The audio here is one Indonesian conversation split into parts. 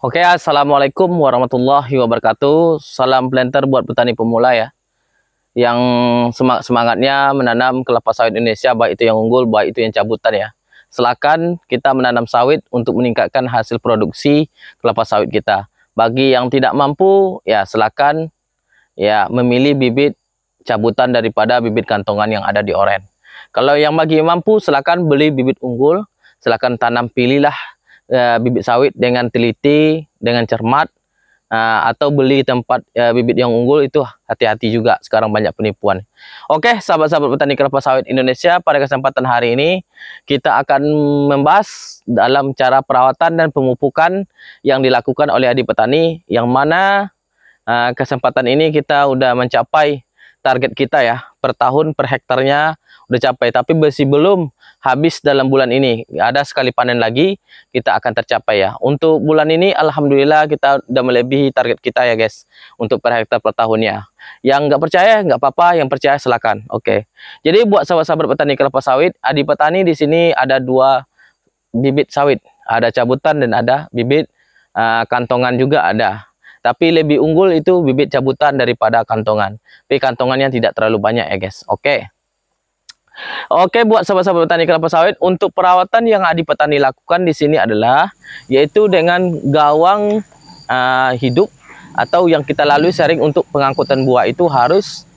Oke, assalamualaikum warahmatullahi wabarakatuh. Salam planter buat petani pemula ya, yang semangatnya menanam kelapa sawit Indonesia, baik itu yang unggul, baik itu yang cabutan ya. Silakan kita menanam sawit untuk meningkatkan hasil produksi kelapa sawit kita. Bagi yang tidak mampu, ya silakan ya memilih bibit cabutan daripada bibit kantongan yang ada di oren. Kalau yang bagi yang mampu, silakan beli bibit unggul, silakan tanam, pilihlah bibit sawit dengan teliti, dengan cermat, atau beli tempat bibit yang unggul itu hati-hati juga, sekarang banyak penipuan. Oke, sahabat-sahabat petani kelapa sawit Indonesia, pada kesempatan hari ini kita akan membahas dalam cara perawatan dan pemupukan yang dilakukan oleh adik petani, yang mana kesempatan ini kita udah mencapai target kita ya, per tahun per hektarnya udah capai, tapi masih belum habis dalam bulan ini. Ada sekali panen lagi kita akan tercapai ya. Untuk bulan ini alhamdulillah kita udah melebihi target kita ya guys, untuk per hektar per tahunnya. Yang nggak percaya nggak apa-apa, yang percaya silakan. Oke. Jadi buat sahabat-sahabat petani kelapa sawit, adik petani di sini ada dua bibit sawit, ada cabutan dan ada bibit kantongan juga ada. Tapi lebih unggul itu bibit cabutan daripada kantongan. Tapi kantongannya tidak terlalu banyak ya guys. Oke. Oke, buat sahabat-sahabat petani kelapa sawit, untuk perawatan yang adik petani lakukan di sini adalah yaitu dengan gawang hidup atau yang kita lalui sering untuk pengangkutan buah itu harus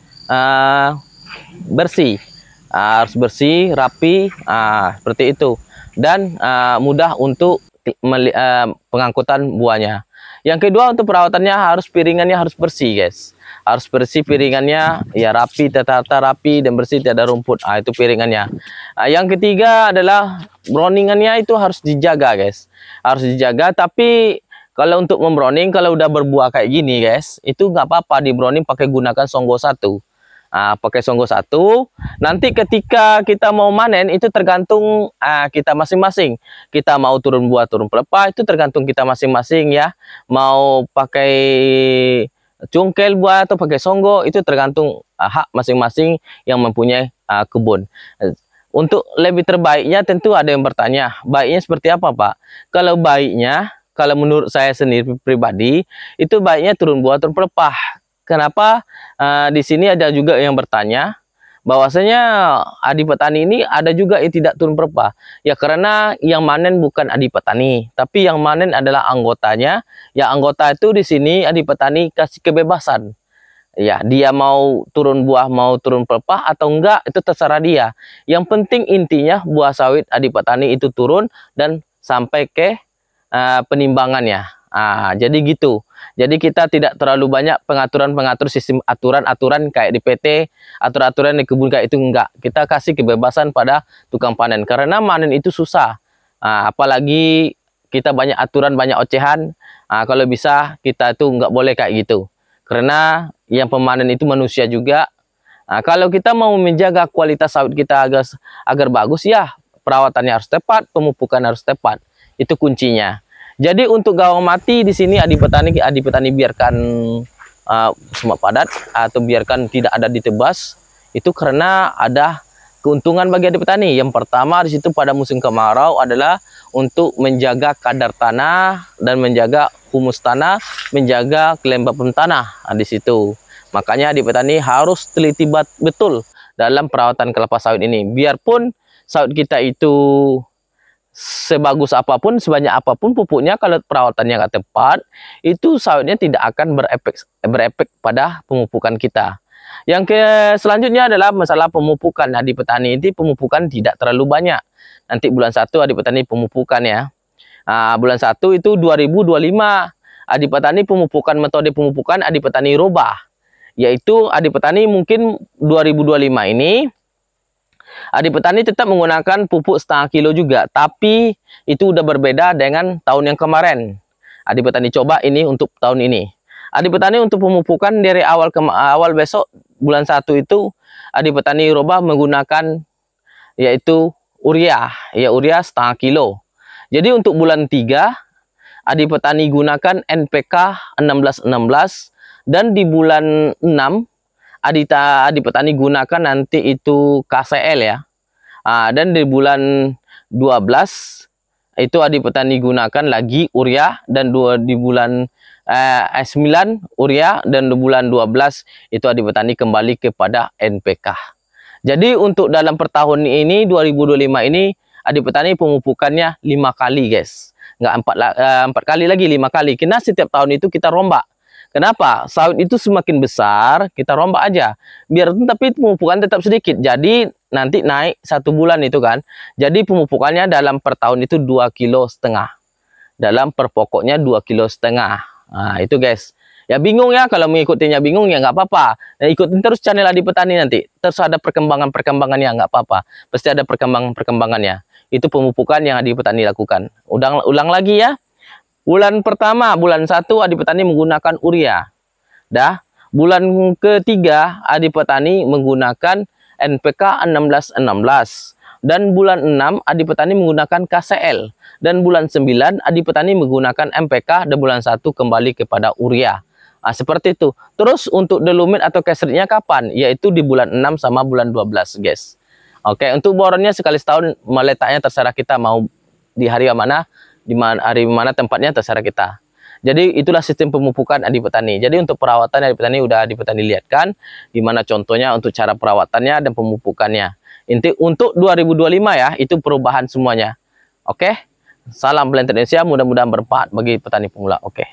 bersih. Harus bersih, rapi, seperti itu. Dan mudah untuk pengangkutan buahnya. Yang kedua, untuk perawatannya harus piringannya harus bersih guys, harus bersih piringannya ya, rapi, tertata rapi dan bersih, tidak ada rumput. Itu piringannya. Yang ketiga adalah browningannya itu harus dijaga guys, harus dijaga. Tapi kalau untuk membrowning, kalau udah berbuah kayak gini guys, itu nggak apa-apa di browning pakai gunakan Songgo 1. Pakai Songgo 1. Nanti ketika kita mau manen itu tergantung kita masing-masing. Kita mau turun buah, turun pelepah, itu tergantung kita masing-masing ya. Mau pakai cungkel buah atau pakai Songgo, itu tergantung hak masing-masing yang mempunyai kebun. Untuk lebih terbaiknya tentu ada yang bertanya, baiknya seperti apa Pak? Kalau baiknya, kalau menurut saya sendiri pribadi, itu baiknya turun buah, turun pelepah. Kenapa? Di sini ada juga yang bertanya bahwasanya adik petani ini ada juga yang tidak turun pelepah. Ya karena yang manen bukan adik petani, tapi yang manen adalah anggotanya. Ya anggota itu di sini adik petani kasih kebebasan. Ya, dia mau turun buah, mau turun pelepah atau enggak, itu terserah dia. Yang penting intinya buah sawit adik petani itu turun dan sampai ke penimbangannya. Jadi gitu. Jadi kita tidak terlalu banyak pengaturan-pengatur sistem aturan-aturan kayak di PT, aturan-aturan di kebun kayak itu enggak. Kita kasih kebebasan pada tukang panen karena manen itu susah. Apalagi kita banyak aturan, banyak ocehan. Kalau bisa kita tuh enggak boleh kayak gitu. Karena yang pemanen itu manusia juga. Kalau kita mau menjaga kualitas sawit kita agar bagus ya, perawatannya harus tepat, pemupukan harus tepat. Itu kuncinya. Jadi untuk gawang mati di sini adik petani biarkan semak padat atau biarkan tidak ada ditebas, itu karena ada keuntungan bagi adik petani. Yang pertama di situ pada musim kemarau adalah untuk menjaga kadar tanah dan menjaga humus tanah, menjaga kelembapan tanah di situ. Makanya adik petani harus teliti betul dalam perawatan kelapa sawit ini. Biarpun sawit kita itu sebagus apapun, sebanyak apapun pupuknya, kalau perawatannya nggak tepat, itu sawitnya tidak akan berefek pada pemupukan kita. Yang selanjutnya adalah masalah pemupukan. Adik petani ini pemupukan tidak terlalu banyak. Nanti bulan 1 adik petani pemupukan ya. Bulan 1 itu 2025. Adik petani pemupukan, metode pemupukan adik petani rubah. Yaitu adik petani mungkin 2025 ini adik petani tetap menggunakan pupuk setengah kilo juga, tapi itu udah berbeda dengan tahun yang kemarin. Adik petani coba ini untuk tahun ini. Adik petani untuk pemupukan dari awal besok bulan 1 itu adik petani rubah menggunakan yaitu urea, ya urea setengah kilo. Jadi untuk bulan 3 adik petani gunakan NPK 1616 dan di bulan 6 adik petani gunakan nanti itu KCL ya. Dan di bulan 12 itu adik petani gunakan lagi urea, dan di bulan 9 urea, dan di bulan 12 itu adik petani kembali kepada NPK. Jadi untuk dalam per tahun ini 2025 ini adik petani pemupukannya 5 kali guys, nggak 4 kali lagi, 5 kali, karena setiap tahun itu kita rombak. Kenapa? Sawit itu semakin besar, kita rombak aja. Biar tapi pemupukan tetap sedikit. Jadi nanti naik 1 bulan itu kan. Jadi pemupukannya dalam per tahun itu 2,5 kilo. Dalam per pokoknya 2,5 kilo. Nah, itu guys. Ya bingung ya, kalau mengikutinya bingung ya nggak apa-apa. Nah, ikutin terus channel Adi Petani nanti. Terus ada perkembangan-perkembangannya, nggak apa-apa. Pasti ada perkembangan-perkembangannya. Itu pemupukan yang Adi Petani lakukan. Ulang lagi ya. Bulan pertama, bulan 1 adik petani menggunakan urea. Dah, bulan ketiga adik petani menggunakan NPK 1616. Dan bulan 6 adik petani menggunakan KCL. Dan bulan 9 adik petani menggunakan MPK, dan bulan 1 kembali kepada urea. Nah, seperti itu. Terus untuk delumit atau kesernya kapan? Yaitu di bulan 6 sama bulan 12, guys. Oke, untuk boronnya sekali setahun, meletaknya terserah kita mau di hari mana. Di hari mana tempatnya terserah kita. Jadi itulah sistem pemupukan adik petani. Jadi untuk perawatan adik petani udah adik petani lihatkan gimana contohnya untuk cara perawatannya dan pemupukannya. Inti untuk 2025 ya, itu perubahan semuanya. Oke. Salam Planted Indonesia, mudah-mudahan bermanfaat bagi petani pemula. Oke.